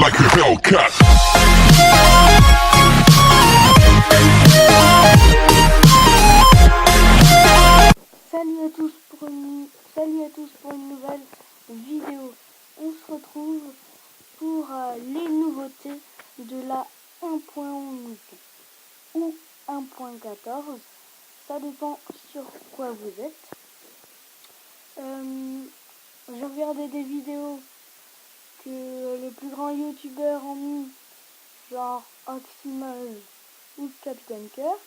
like a Hellcat. Salut à tous pour une nouvelle vidéo. On se retrouve pour les nouveautés de la 1.11 ou 1.14. Ça dépend sur quoi vous êtes. J'ai regardé des vidéos que les plus grands youtubeurs ont mis, genre Oxymol ou Captain Kirk.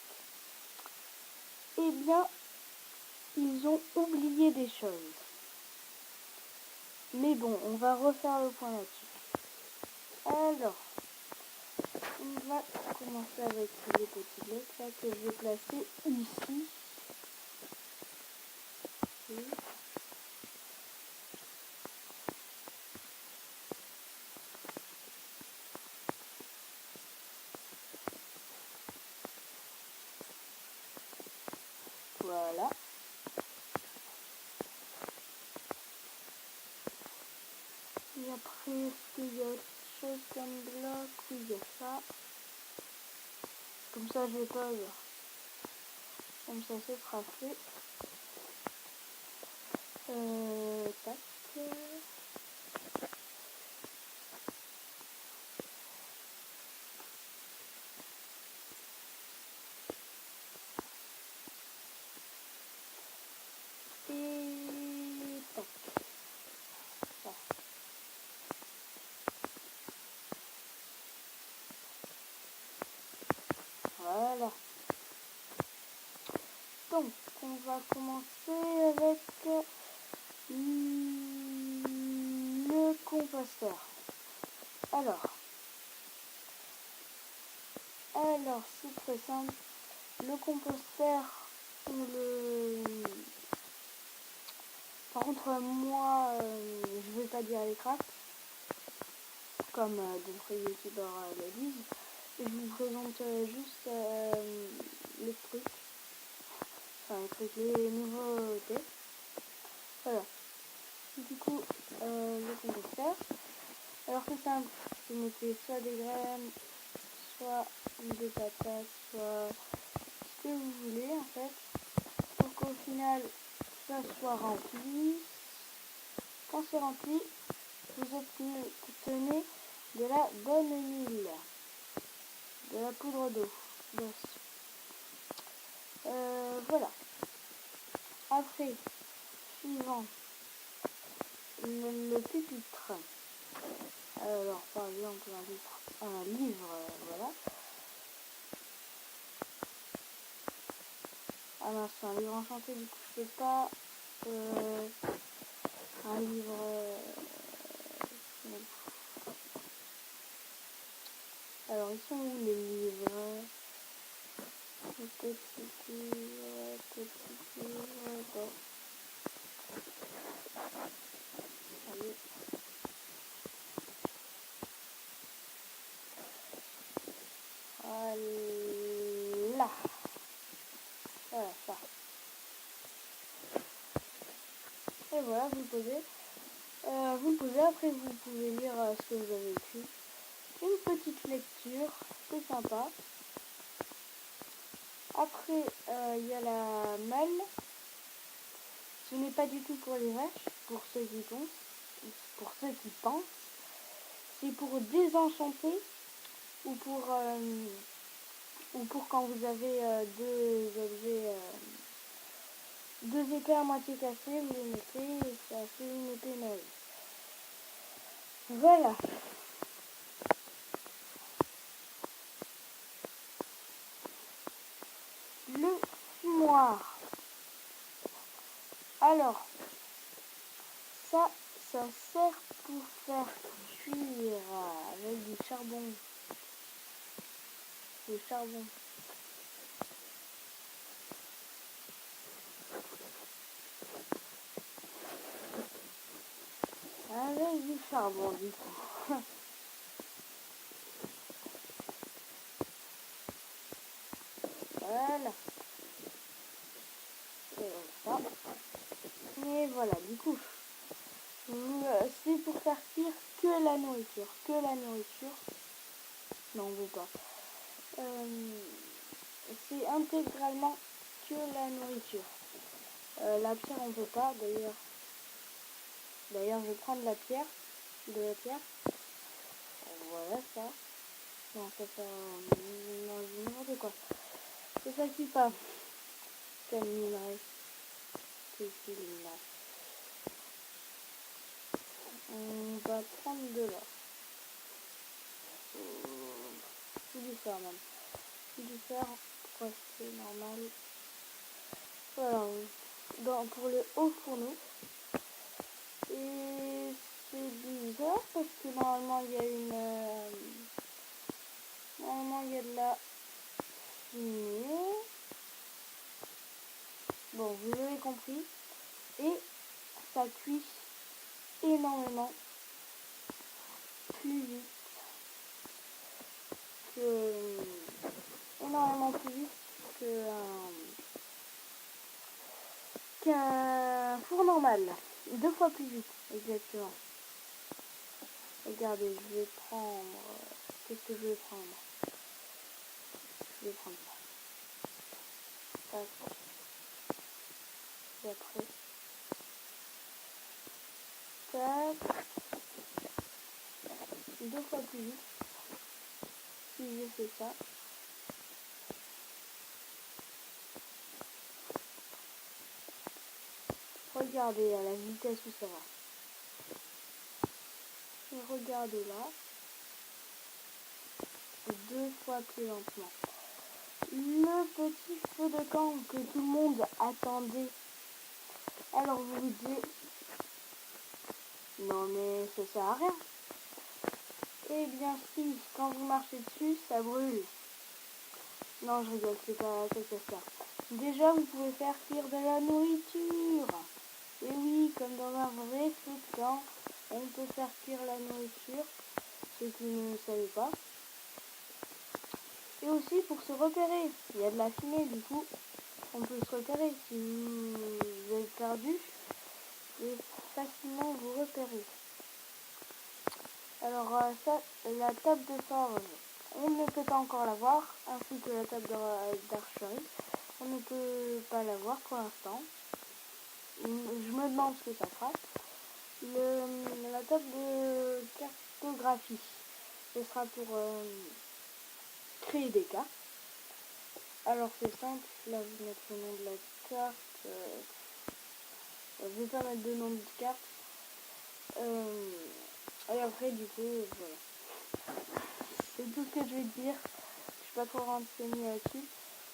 Eh bien, ils ont oublié des choses. Mais bon, on va refaire le point là-dessus. Alors, on va commencer avec les petits blocs là que je vais placer ici. Voilà. Et après, est-ce qu'il y a autre chose comme bloc? Oui, il y a ça. Comme ça, je pose. Comme ça, c'est sera fait. Tac. Et tac. Ça. Voilà. Donc, on va commencer avec le composteur. Alors c'est très simple. Le composteur, par contre, moi, je vais pas dire les cracks, comme d'autres youtubeurs le disent. Je vous présente juste les trucs. Enfin, les nouveautés. Voilà. Du coup, le composteur. Alors c'est simple, vous mettez soit des graines, soit des patates, soit ce que vous voulez en fait, pour qu'au final ça soit rempli. Quand c'est rempli, vous obtenez de la bonne huile, de la poudre d'eau. Voilà. Après, suivant le pupitre. Alors par exemple un livre, voilà. Ah non, c'est un livre enchanté, du coup je peux pas. Un livre. Alors ils sont où les livres? Petit livre, bon. Allez. Voilà. Voilà ça. Et voilà, vous le posez. Après vous pouvez lire ce que vous avez écrit. Une petite lecture, c'est sympa. Après, il y a la malle. Ce n'est pas du tout pour les vaches, pour ceux qui pensent. C'est pour désenchanter ou pour quand vous avez deux épées à moitié cassées, vous les mettez et ça fait une épée neuve. Voilà. Le fumoir. Alors, ça sert pour faire cuire avec du charbon. Du charbon. Avec du charbon, du coup. Voilà. Et voilà. Et voilà, du coup, c'est pour faire cuire que la noix. nourriture. Que la nourriture. Non, on veut pas. C'est intégralement que la nourriture. La pierre, on peut pas. D'ailleurs, je vais prendre la pierre. De la pierre. Voilà ça. Non, c'est pas... Non, n'importe quoi. C'est ça qui passe. Quel minerai. C'est ici le minerai. On va prendre de là. C'est du fer même. C'est du fer. Pourquoi c'est normal. Voilà. Pour le haut fourneau. Et c'est bizarre parce que normalement il y a normalement il y a de la fumée. Bon, vous l'avez compris. Et ça cuit énormément plus vite que qu'un four normal. 2 fois plus vite, exactement. Regardez, je vais prendre... Qu'est-ce que je vais prendre? Je vais prendre ça. Tac. Et après... Tac. 2 fois plus vite. Si je fais ça. Regardez à la vitesse où ça va. Et regardez là. 2 fois plus lentement. Le petit feu de camp que tout le monde attendait. Alors vous vous dites, non mais ça sert à rien. Eh bien si, quand vous marchez dessus, ça brûle. Non, je rigole, c'est pas ça. Déjà, vous pouvez faire cuire de la nourriture. Et oui, comme dans un vrai feu de camp, on peut faire cuire la nourriture. Ceux qui ne le savaient pas. Et aussi pour se repérer. Il y a de la fumée, du coup, on peut se repérer. Si vous êtes perdu, et facilement vous repérer. Alors ça, la table de forge, on ne peut pas encore la voir, ainsi que la table d'archerie. On ne peut pas la voir pour l'instant. Je me demande ce que ça fera. La table de cartographie, ce sera pour créer des cartes. Alors c'est simple, là vous mettez le nom de la carte. Je vais pas mettre de nom de carte. Et après du coup, voilà. C'est tout ce que je vais dire. Je suis pas trop renseignée là-dessus.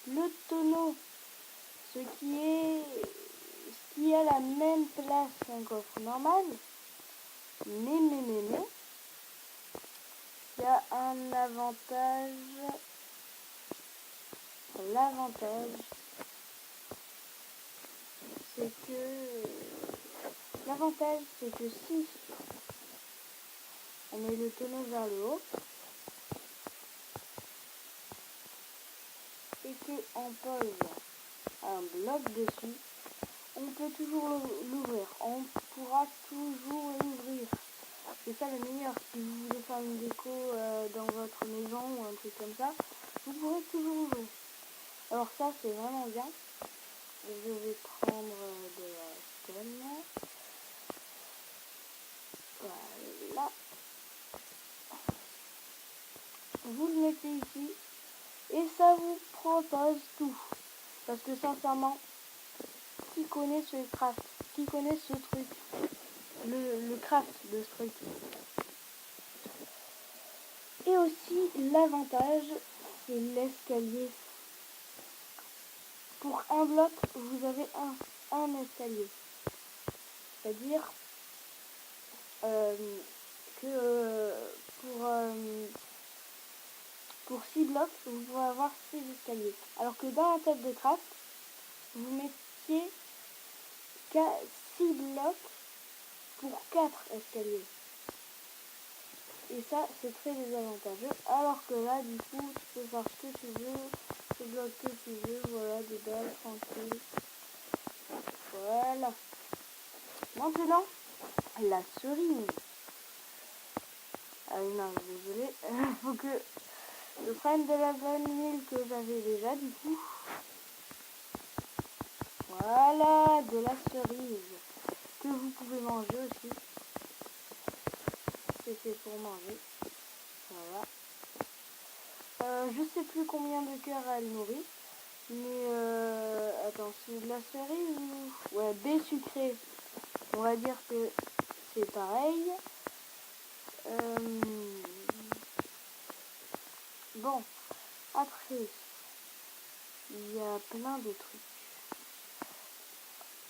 Le tonneau, ce qui a la même place qu'un coffre normal, mais, il y a un avantage. L'avantage, c'est que si on met le tonneau vers le haut et qu'on pose un bloc dessus, on peut toujours l'ouvrir. On pourra toujours l'ouvrir. C'est ça le meilleur. Si vous voulez faire une déco dans votre maison ou un truc comme ça, vous pourrez toujours l'ouvrir. Alors ça, c'est vraiment bien. Je vais prendre de la stone. Voilà. Vous le mettez ici. Et ça vous propose tout. Parce que sincèrement, qui connaît ce craft? Qui connaît ce truc? Le craft de ce truc. Et aussi, l'avantage, c'est l'escalier. Pour un bloc, vous avez un escalier. C'est-à-dire que pour 6 blocs, vous pouvez avoir 6 escaliers. Alors que dans la table de craft, vous mettiez 6 blocs pour 4 escaliers. Et ça, c'est très désavantageux. Alors que là, du coup, tu peux faire ce que tu veux, ce bloc que tu veux, voilà, des balles, tranquille. Voilà. Maintenant, la cerise. Ah non, désolé. Faut que je prenne de la bonne huile que j'avais déjà du coup. Voilà, de la cerise que vous pouvez manger aussi. C'est fait pour manger. Voilà. Je sais plus combien de cœurs elle nourrit. Mais attends, c'est de la cerise ou... Ouais, baie sucrée. On va dire que c'est pareil. Bon, après, il y a plein de trucs.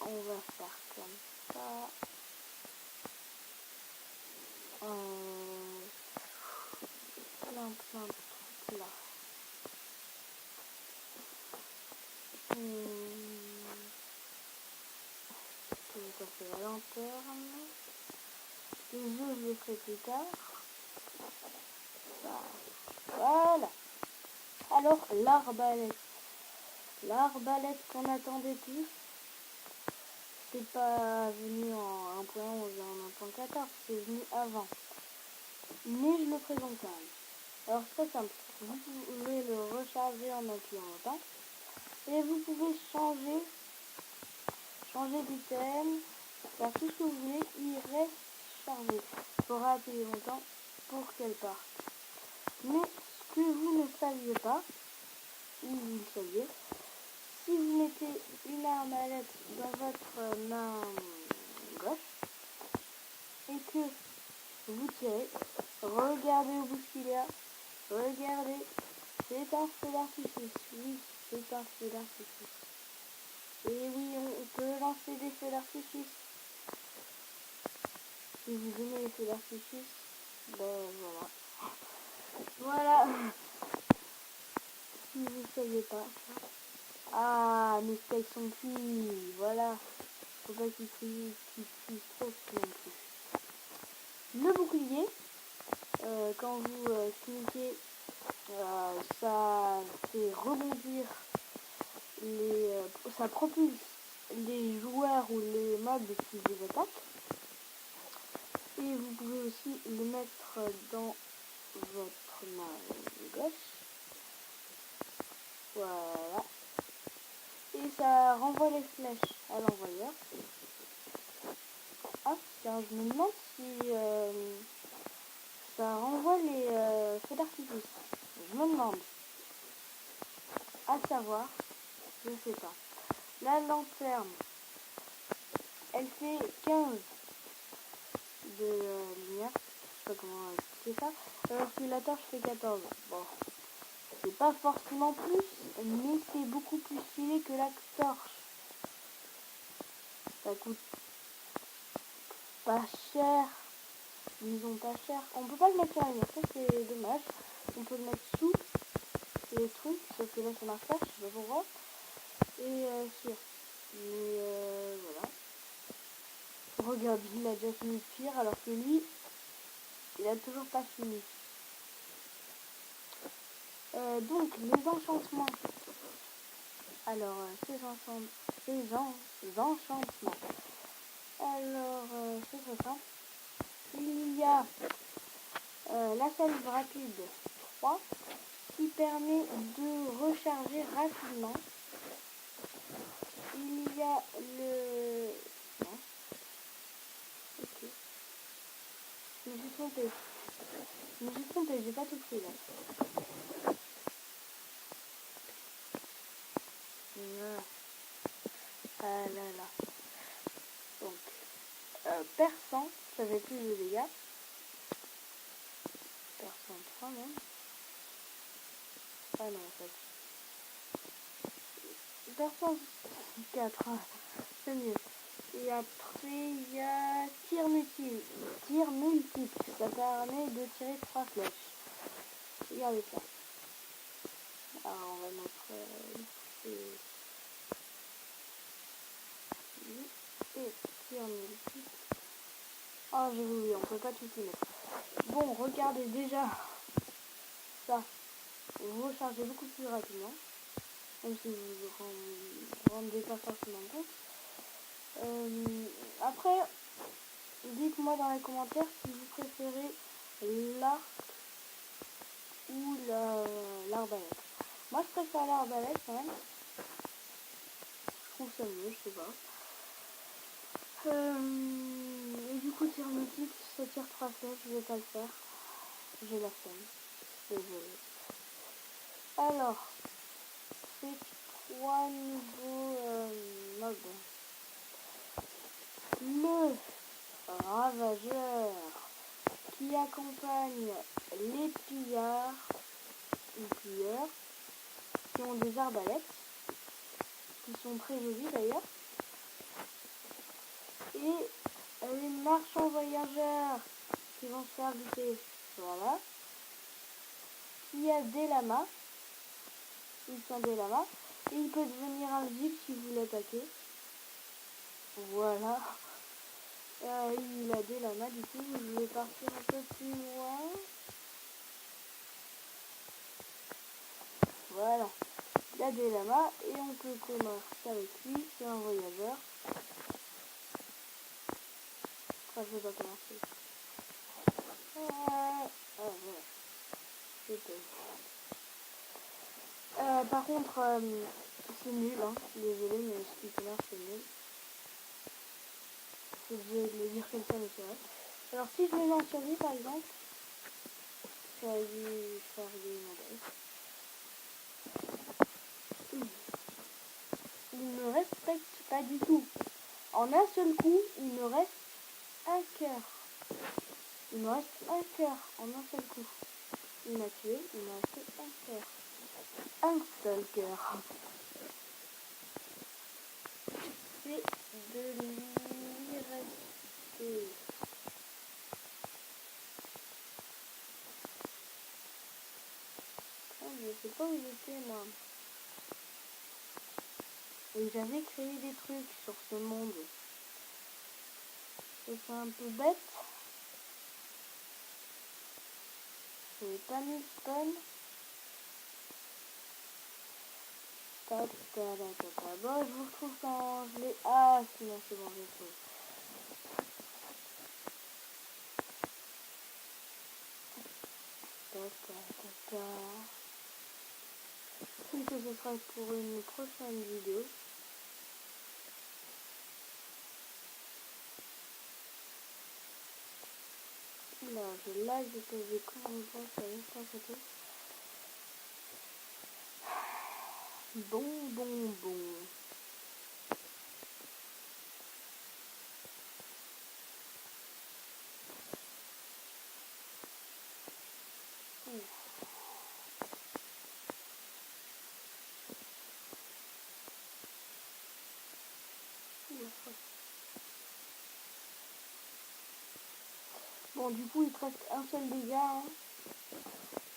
On va faire comme ça. Plein de trucs là. Ça fait la lanterne. Les œufs, je les ferai plus tard. Voilà. Alors, l'arbalète. L'arbalète qu'on attendait tous. C'est pas venu en 1.11 et en 1.14. C'est venu avant. Mais je le présente quand même. Alors, c'est très simple. Vous pouvez le recharger en appuyant longtemps. Et vous pouvez changer d'ithème, faire tout ce que vous voulez, il reste chargé. Il faudra appuyer longtemps pour qu'elle parte. Mais ce que vous ne saviez pas, ou vous le saviez, si vous mettez une arbalète dans votre main gauche et que vous tirez, regardez au bout ce qu'il y a, regardez, c'est un feu d'artifice, oui, c'est un feu d'artifice. Et oui, on peut lancer des feux d'artifice. Si vous aimez les feux d'artifice, ben voilà. Voilà. Si vous ne saviez pas. Ah, mes steaks sont cuits. Voilà. Faut pas qu'ils cuisent trop non plus. Le bouclier, quand vous cliquez, ça fait rebondir ça propulse les joueurs ou les mobs qui vous attaquent. Et vous pouvez aussi le mettre dans votre main gauche. Voilà. Et ça renvoie les flèches à l'envoyeur. Ah, tiens, je me demande si ça renvoie les feux d'artifice. Je me demande. À savoir, je sais pas. La lanterne, elle fait 15 de lumière. Je sais pas comment expliquer ça. Alors que la torche fait 14. Bon, c'est pas forcément plus, mais c'est beaucoup plus stylé que la torche. Ça coûte pas cher. Disons pas cher. On peut pas le mettre sur la lumière, ça c'est dommage. On peut le mettre sous les trucs, sauf que là ça marche pas, je sais pas pourquoi. Et sur. Mais voilà. Regarde, il a déjà fini de cuire alors que lui, il a toujours pas fini. Donc les enchantements. Alors ces enchantements. Alors c'est très simple. Il y a la salive rapide 3 qui permet de recharger rapidement. Il y a le... Non. Ok. Je me suis trompée, j'ai pas tout pris là. Voilà. Ah là là. Donc, perçant, ça fait plus de dégâts. Perçant 3 même. Ah non, en fait. Perçant 4, c'est mieux. Et après, il y a tir multiple. Tir multiple, ça permet de tirer 3 flèches. Regardez ça. Alors, on va mettre et tir multiple. Oh, j'ai oublié, on peut pas tout y mettre. Bon, regardez déjà ça. Vous rechargez beaucoup plus rapidement. Même si vous vous rendez pas forcément compte. Après, dites-moi dans les commentaires si vous préférez l'arc ou l'arbalète. Moi je préfère l'arbalète quand même. Je trouve ça mieux, je sais pas. Et du coup tir mythique, ce tire 3 flèches, je vais pas le faire. J'ai la flemme. Désolée. Alors, c'est 3 nouveaux mobs. Le ravageur qui accompagne les pillards ou pilleurs qui ont des arbalètes qui sont très jolies d'ailleurs, et les marchands voyageurs qui vont se faire buter, voilà, qui a des lamas, il tient des lamas et il peut devenir invisible si vous l'attaquez, voilà. Il a des lamas, du coup je vais partir un peu plus loin. Voilà, il a des lamas et on peut commercer avec lui, c'est un voyageur. Enfin, je vais pas commencer. Voilà, je peux. Par contre, c'est nul, hein. Désolé, mais ce qui commerce c'est nul. C'est obligé de le dire comme ça, mais c'est vrai. Alors si je le lance sur lui par exemple, ça va lui faire gagner mon base. Il me respecte pas du tout. En un seul coup, il me reste un cœur. Il me reste un cœur en un seul coup. Il m'a tué, il m'a resté un cœur. Un seul cœur. C'est de lui rester. Oh, je sais pas où j'étais moi. Et j'avais créé des trucs sur ce monde. C'est un peu bête. Je n'ai pas mis spawn. Bon, je vous retrouve quand je l'ai. Ah, c'est bon, je l'ai trouvé. Je pense que ce sera pour une prochaine vidéo. Là, je lag parce que j'ai complètement sur l'instant photo. Bon. Bon, du coup, il te reste un seul dégât. Hein.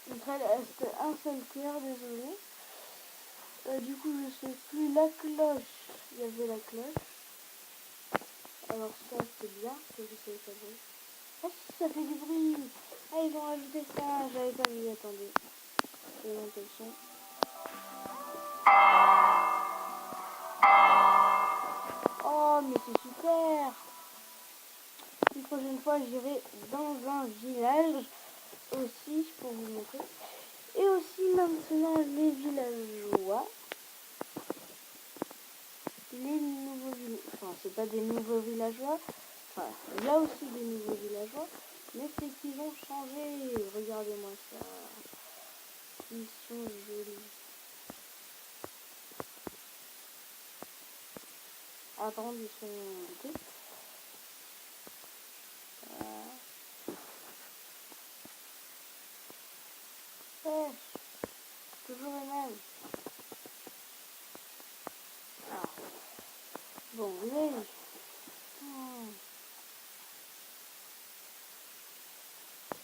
Il te reste un seul cœur, désolé. Du coup, je sais plus. La cloche. Il y avait la cloche. Alors ça, c'est bien que je sais ça bruit. Ah, ça fait du bruit. Ah, ils ont rajouté ça. J'avais pas vu. Attendez. Je vais monter le son. Oh, mais c'est super. Une prochaine fois, j'irai dans un village aussi pour vous montrer. Et aussi maintenant les villageois. Les nouveaux villageois. Enfin, c'est pas des nouveaux villageois. Enfin, il y a aussi des nouveaux villageois. Mais c'est qu'ils ont changé. Regardez-moi ça. Ils sont jolis. Attendez, ils sont goûtés. Toujours les mêmes. Ah. Bon, oui.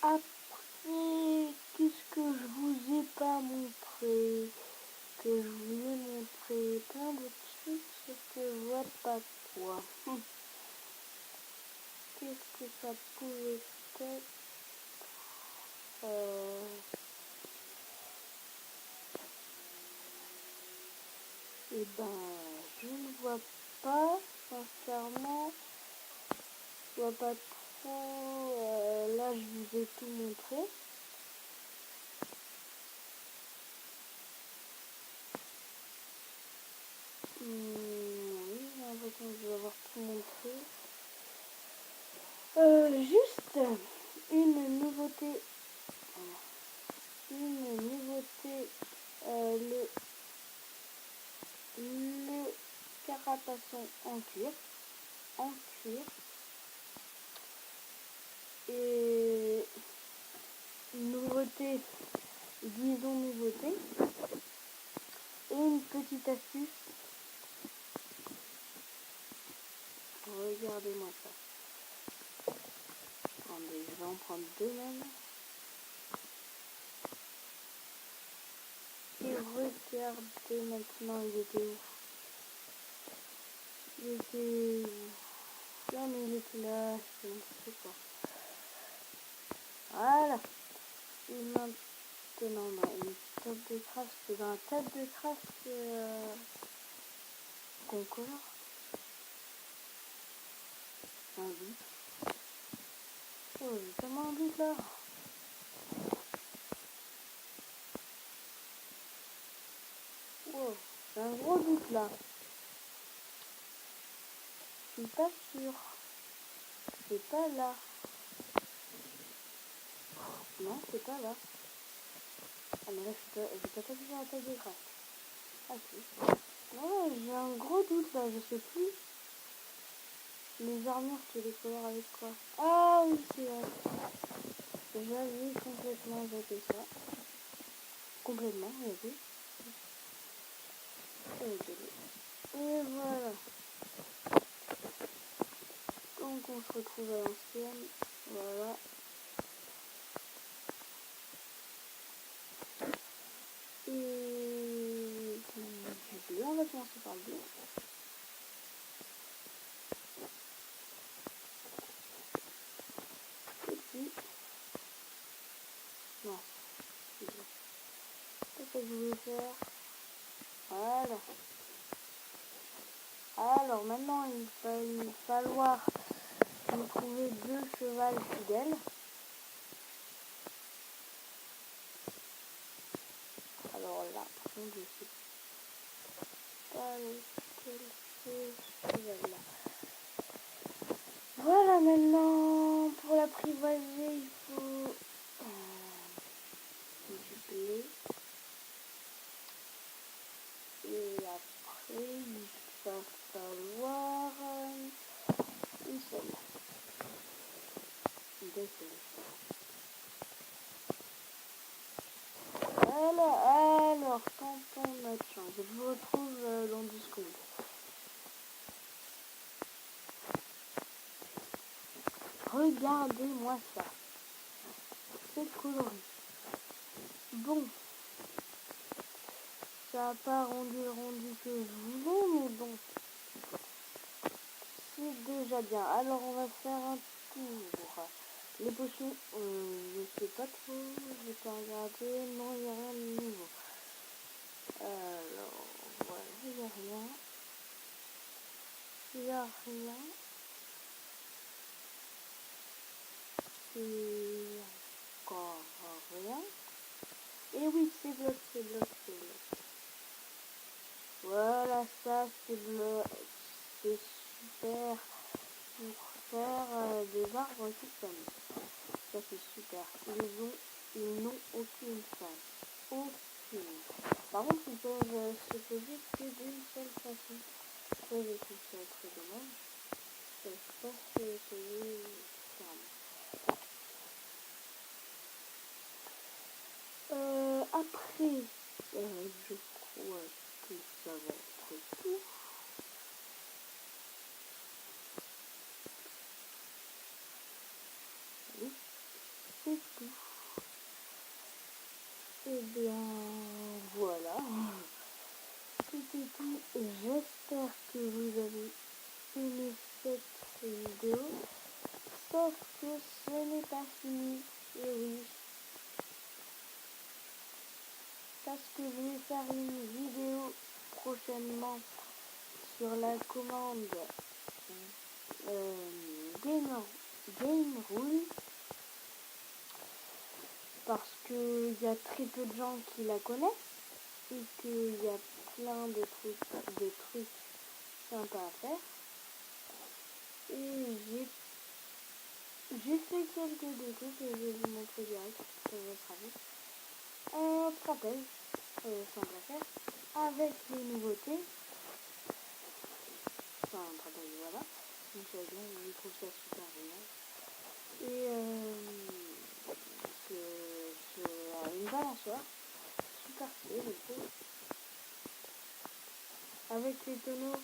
Après, qu'est-ce que je vous ai pas montré? Que je vous ai montré plein de trucs, sauf que je vois pas quoi. Qu'est-ce que ça pouvait être? Eh ben, je ne vois pas, sincèrement, je vois pas là, je vous ai tout montré. Oui, j'ai l'impression que je vais avoir tout montré. Juste une nouveauté. Le carapasson en cuir. Et nouveauté, disons nouveauté. Et une petite astuce. Regardez-moi ça. Attendez, je vais en prendre deux même. Et regardez maintenant, il était où? Non, mais il était là, je ne sais pas. Voilà. Et maintenant, on a une table de craft. C'est dans la table de craft qu'on colore. Un doute. Oh, j'ai tellement un doute là. Oh, j'ai un gros doute là. Je suis pas sûre. C'est pas là. Non, c'est pas là. Ah mais là, je vais pas taper sur la table de craft. Ah si. Non, j'ai un gros doute là, je sais plus. Les armures, tu les colores avec quoi? Ah oui, c'est vrai. J'avais complètement zappé ça. Complètement, j'avais. Et voilà. Donc on se retrouve à l'ancienne. Voilà. Et du bleu, on va commencer par le bleu. Et puis... Non. C'est ça que je voulais faire. Voilà. Alors maintenant, il va falloir me trouver deux chevals fidèles. Alors là, par contre, je sais pas lequel c'est celui-là. Voilà, maintenant, pour l'apprivoiser, il faut du blé. Et après, il va falloir une seule. Deux seules. Voilà, alors, tentons notre chance. Je vous retrouve dans 10 secondes. Regardez-moi ça. C'est coloré. Bon. Ça n'a pas rendu le rendu que je voulais, mais bon. C'est déjà bien. Alors, on va faire un tour. Les potions, je sais pas trop. Je vais pas regarder. Non, il n'y a rien de nouveau. Alors, voilà, il n'y a rien. Il n'y a rien. Et encore rien. Et oui, c'est bloc, c'est bloc, c'est bloc. Voilà, ça, c'est bloc. C'est super pour faire des arbres qui sonnent. Ça, c'est super. Ils n'ont aucune face. Aucune. Par contre, ils peuvent se poser que d'une seule façon. Ça, je trouve ça très dommage. Je ne sais pas si essayer différemment. Après, je crois que ça va être tout. Oui, c'est tout. Et bien, voilà. C'était tout. J'espère que vous avez aimé cette vidéo. Sauf que ce n'est pas fini. Et oui. Parce que je vais faire une vidéo prochainement sur la commande Gamer Game Rule. Parce qu'il y a très peu de gens qui la connaissent et qu'il y a plein de trucs sympas à faire. Et j'ai fait quelques trucs et je vais vous montrer direct sur votre avis. Un stratège simple à faire avec les nouveautés. Enfin, un stratège, voilà. Donc je trouve ça super génial. Et c'est une balançoire super stylée, je trouve. Avec les tonneaux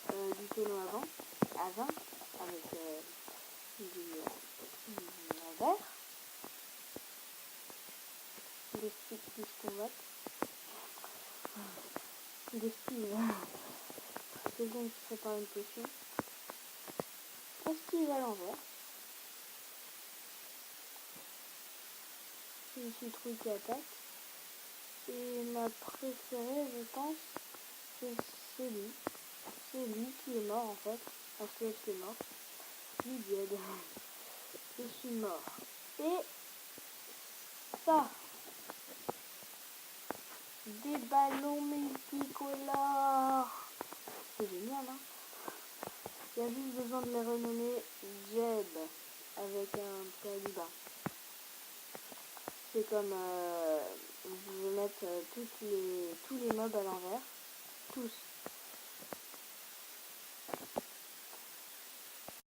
du tonneau à 20 avec du verre, des sticks qui se combattent, des styles, quelqu'un qui prépare une potion, un style à l'envers, une citrouille qui attaque, et ma préférée, je pense, c'est lui. C'est lui qui est mort en fait, un squelette qui est mort. Lui dead. Je suis mort. Et ça, des ballons multicolores. C'est génial, hein. Il y a juste besoin de les renommer Jeb avec un point du bas. C'est comme je vais mettre tous les mobs à l'envers. Tous.